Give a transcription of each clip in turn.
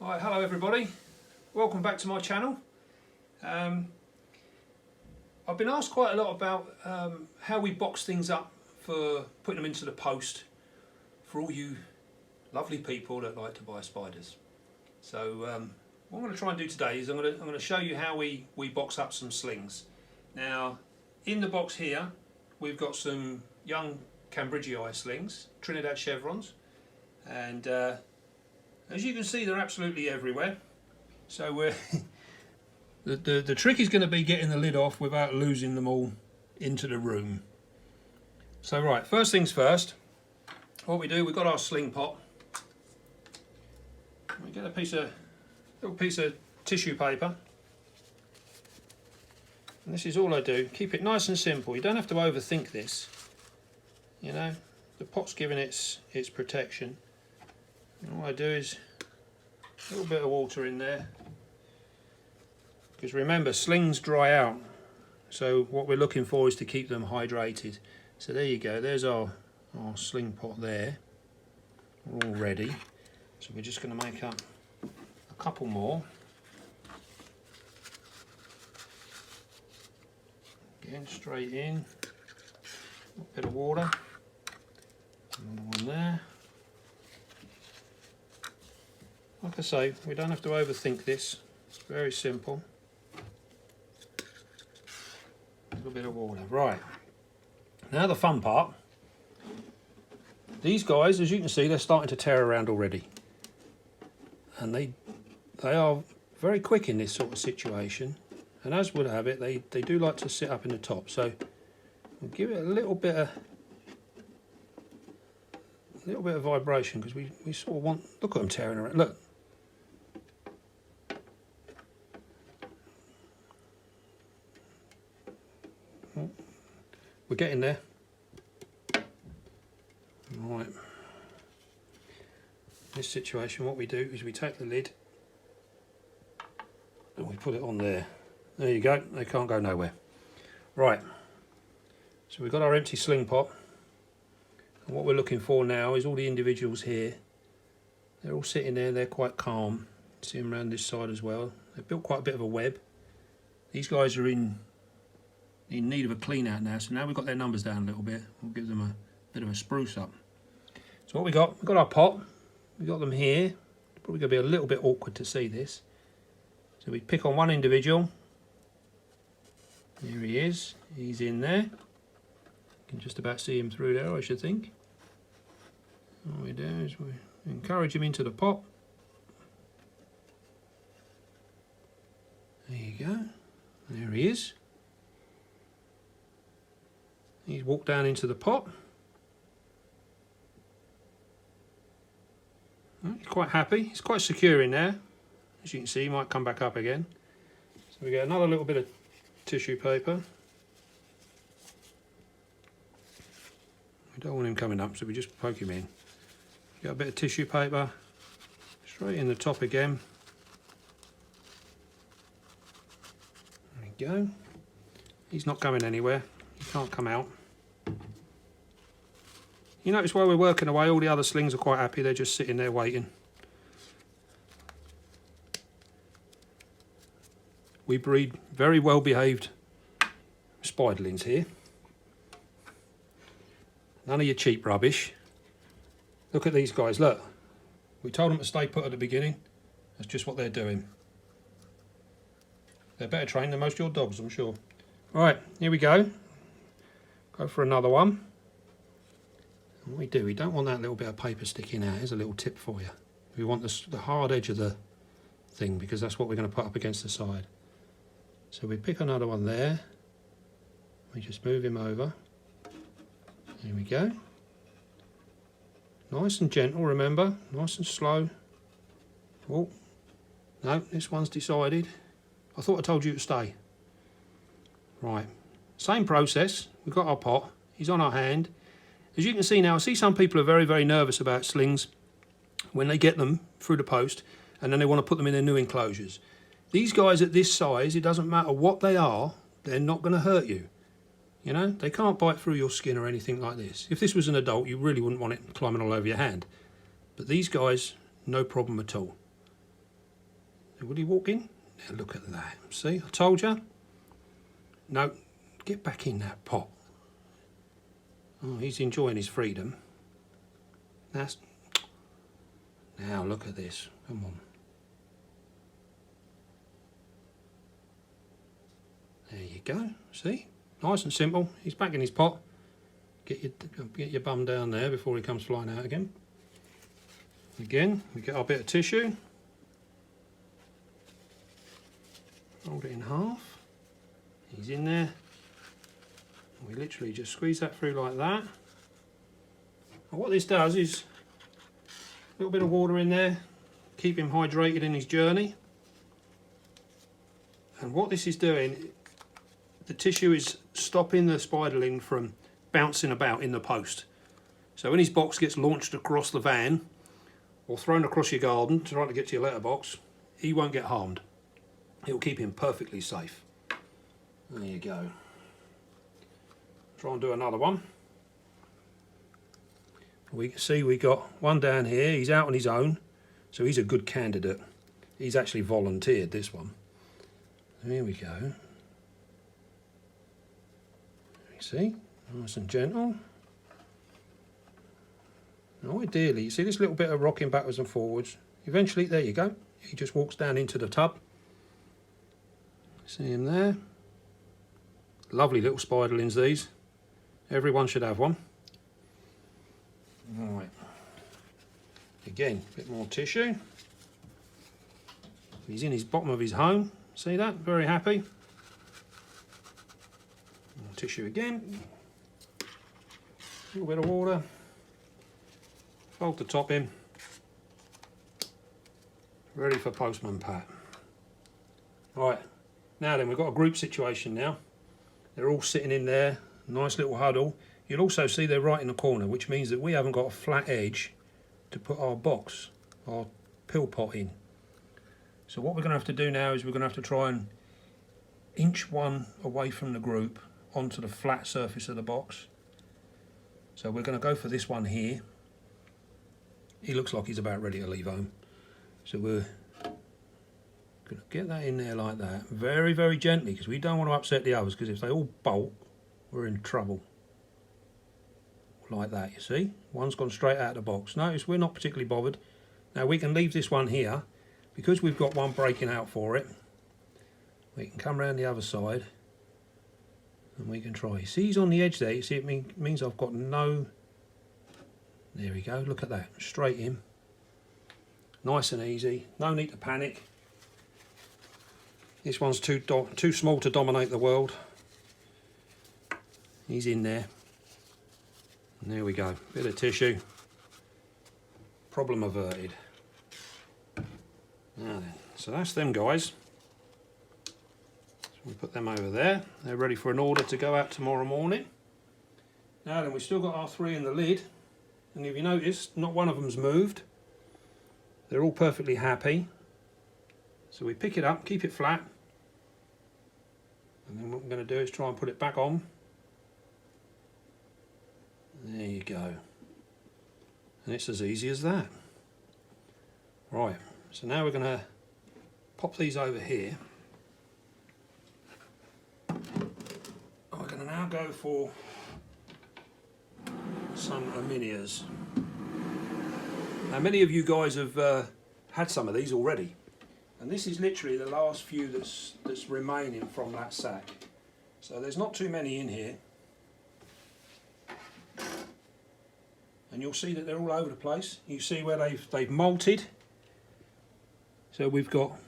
Alright, hello everybody, welcome back to my channel. I've been asked quite a lot about how we box things up for putting them into the post for all you lovely people that like to buy spiders. So what I'm going to try and do today is I'm going to show you how we box up some slings. Now in the box here we've got some young Cambridgei slings, Trinidad chevrons, and as you can see, they're absolutely everywhere. So we're the trick is going to be getting the lid off without losing them all into the room. So right, first things first, what we do, we've got our sling pot. We get a little piece of tissue paper. And this is all I do. Keep it nice and simple. You don't have to overthink this. You know, the pot's giving its protection. And all I do is a little bit of water in there, because remember, slings dry out, so what we're looking for is to keep them hydrated. So there you go, there's our sling pot there, all ready. So we're just going to make up a couple more. Again, straight in, a bit of water, another one there. Like I say, we don't have to overthink this, it's very simple. A little bit of water. Right, now the fun part. These guys, as you can see, they're starting to tear around already. And they are very quick in this sort of situation. And as would have it, they do like to sit up in the top. So we'll give it a little bit of vibration, because we sort of want, look at them tearing around, look. We're getting there. Right. In this situation, what we do is we take the lid and we put it on there. There you go, they can't go nowhere. Right, so we've got our empty sling pot. And what we're looking for now is all the individuals here. They're all sitting there, they're quite calm. See them around this side as well. They've built quite a bit of a web. These guys are in need of a clean out now, so now we've got their numbers down a little bit, we'll give them a bit of a spruce up. So what we've got our pot, we've got them here. It's probably going to be a little bit awkward to see this. So we pick on one individual. Here he is, he's in there. You can just about see him through there, I should think. All we do is we encourage him into the pot. There you go, there he is. He's walked down into the pot. He's quite happy. He's quite secure in there. As you can see, he might come back up again. So we get another little bit of tissue paper. We don't want him coming up, so we just poke him in. Get a bit of tissue paper, straight in the top again. There we go. He's not going anywhere. He can't come out. You notice while we're working away, all the other slings are quite happy. They're just sitting there waiting. We breed very well behaved spiderlings here. None of your cheap rubbish. Look at these guys, look. We told them to stay put at the beginning. That's just what they're doing. They're better trained than most of your dogs, I'm sure. Right, here we go. Go for another one. And what we do, we don't want that little bit of paper sticking out. Here's a little tip for you. We want the hard edge of the thing, because that's what we're going to put up against the side. So we pick another one there. We just move him over. There we go. Nice and gentle, remember. Nice and slow. Oh, no, this one's decided. I thought I told you to stay. Right, same process. We've got our pot. He's on our hand. As you can see now, I see some people are very, very nervous about slings when they get them through the post and then they want to put them in their new enclosures. These guys at this size, it doesn't matter what they are, they're not going to hurt you. You know, they can't bite through your skin or anything like this. If this was an adult, you really wouldn't want it climbing all over your hand. But these guys, no problem at all. Will he walk in? Now look at that. See, I told you. No, get back in that pot. Oh, he's enjoying his freedom. That's... Now look at this. Come on. There you go. See? Nice and simple. He's back in his pot. Get your bum down there before he comes flying out again. Again, we get our bit of tissue. Fold it in half. He's in there. We literally just squeeze that through like that. And what this does is a little bit of water in there, keep him hydrated in his journey. And what this is doing, the tissue is stopping the spiderling from bouncing about in the post. So when his box gets launched across the van or thrown across your garden trying to get to your letterbox, he won't get harmed. It'll keep him perfectly safe. There you go. Try and do another one. We can see we got one down here. He's out on his own, so he's a good candidate. He's actually volunteered this one. There we go. You see, nice and gentle. Now ideally, you see this little bit of rocking backwards and forwards. Eventually, there you go. He just walks down into the tub. See him there. Lovely little spiderlings these. Everyone should have one. Right. Again, a bit more tissue. He's in his bottom of his home. See that? Very happy. More tissue again. A little bit of water. Fold the top in. Ready for Postman Pat. Right. Now then, we've got a group situation now. They're all sitting in there. Nice little huddle. You'll also see they're right in the corner, which means that we haven't got a flat edge to put our box, our pill pot in. So what we're going to have to do now is we're going to have to try and inch one away from the group onto the flat surface of the box. So we're going to go for this one here. He looks like he's about ready to leave home. So we're going to get that in there like that, very, very gently, because we don't want to upset the others, because if they all bolt, we're in trouble. Like that, you see? One's gone straight out of the box. Notice we're not particularly bothered. Now we can leave this one here, because we've got one breaking out for it. We can come around the other side, and we can try. See, he's on the edge there. You see, it means I've got no... There we go, look at that, straight in. Nice and easy, no need to panic. This one's too small to dominate the world. He's in there. And there we go, bit of tissue. Problem averted. Now then, so that's them guys. So we put them over there. They're ready for an order to go out tomorrow morning. Now then, we've still got our three in the lid. And if you notice, not one of them's moved. They're all perfectly happy. So we pick it up, keep it flat. And then what we're going to do is try and put it back on. There you go. And it's as easy as that. Right, so now we're going to pop these over here. We're going to now go for some Aminias. Now many of you guys have had some of these already, and this is literally the last few that's remaining from that sack. So there's not too many in here, and you'll see that they're all over the place. You see where they've molted. So we've got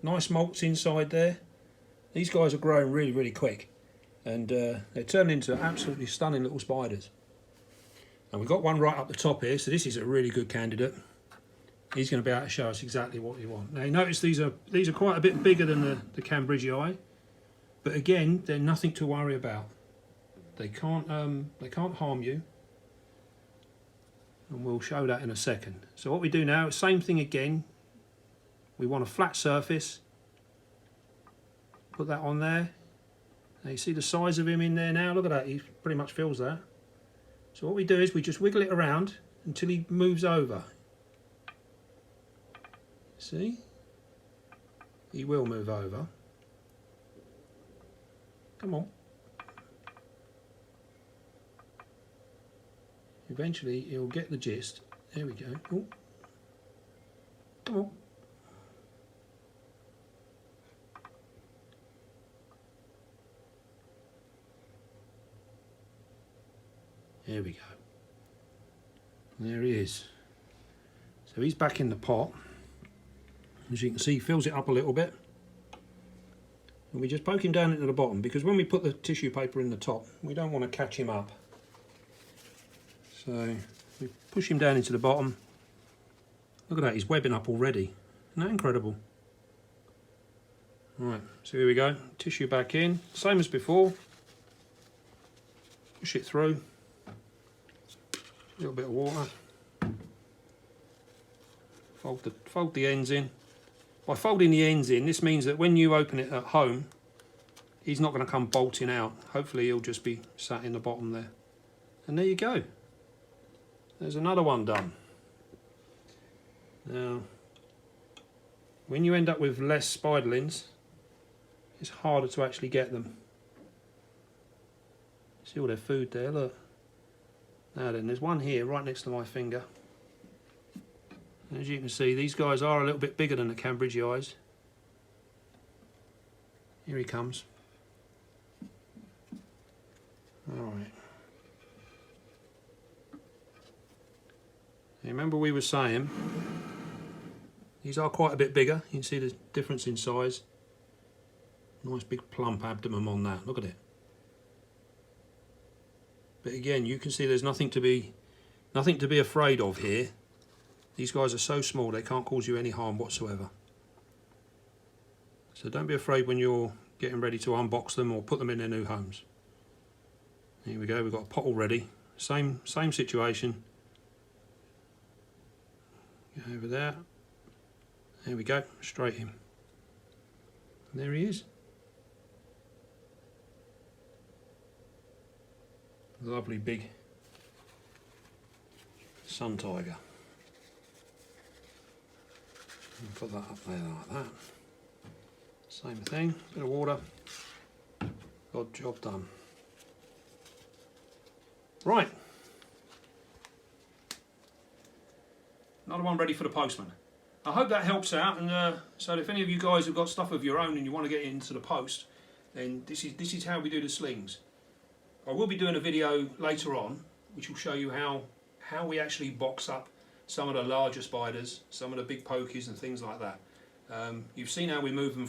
nice molts inside there. These guys are growing really, really quick, and they're turning into absolutely stunning little spiders. And we've got one right up the top here, so this is a really good candidate. He's going to be able to show us exactly what we want. Now you notice these are quite a bit bigger than the Cambridgei, but again, they're nothing to worry about. They can't harm you, and we'll show that in a second. So what we do now, same thing again. We want a flat surface. Put that on there. Now you see the size of him in there now. Look at that. He pretty much fills that. So what we do is we just wiggle it around until he moves over. See? he will move over. Come on. Eventually he'll get the gist. There we go. Oh. Come on. There we go. There he is. So he's back in the pot. As you can see, he fills it up a little bit. And we just poke him down into the bottom, because when we put the tissue paper in the top, we don't want to catch him up. So we push him down into the bottom. Look at that, he's webbing up already. Isn't that incredible? Right, so here we go. Tissue back in, same as before. Push it through. A little bit of water. Fold the ends in. By folding the ends in, this means that when you open it at home, he's not going to come bolting out. Hopefully he'll just be sat in the bottom there. And there you go. There's another one done. Now, when you end up with less spiderlings, it's harder to actually get them. See all their food there, look. Now then, there's one here right next to my finger. As you can see, these guys are a little bit bigger than the Cambridgei. Here he comes. Alright. Remember we were saying, these are quite a bit bigger. You can see the difference in size. Nice big plump abdomen on that, look at it. But again, you can see there's nothing to be afraid of here. These guys are so small they can't cause you any harm whatsoever. So don't be afraid when you're getting ready to unbox them or put them in their new homes. Here we go, we've got a pot already. Same situation. Go over there. There we go, straight in. And there he is. Lovely big sun tiger. Put that up there like that. Same thing, bit of water. Got job done. Right. Another one ready for the postman. I hope that helps out, and so if any of you guys have got stuff of your own and you want to get it into the post, then this is how we do the slings. I will be doing a video later on which will show you how we actually box up some of the larger spiders, some of the big pokies and things like that. You've seen how we move them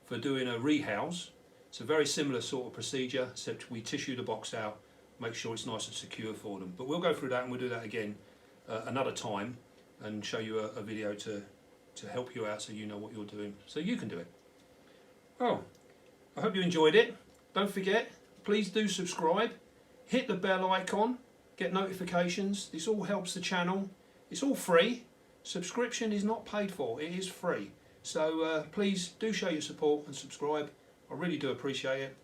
for doing a rehouse. It's a very similar sort of procedure, except we tissue the box out, make sure it's nice and secure for them. But we'll go through that, and we'll do that again another time and show you a video to help you out so you know what you're doing, so you can do it. Well, I hope you enjoyed it. Don't forget, please do subscribe, hit the bell icon, get notifications. This all helps the channel. It's all free. Subscription is not paid for, it is free. So please do show your support and subscribe. I really do appreciate it.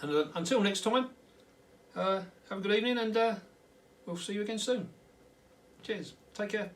And until next time, have a good evening, and we'll see you again soon. Cheers. Take care.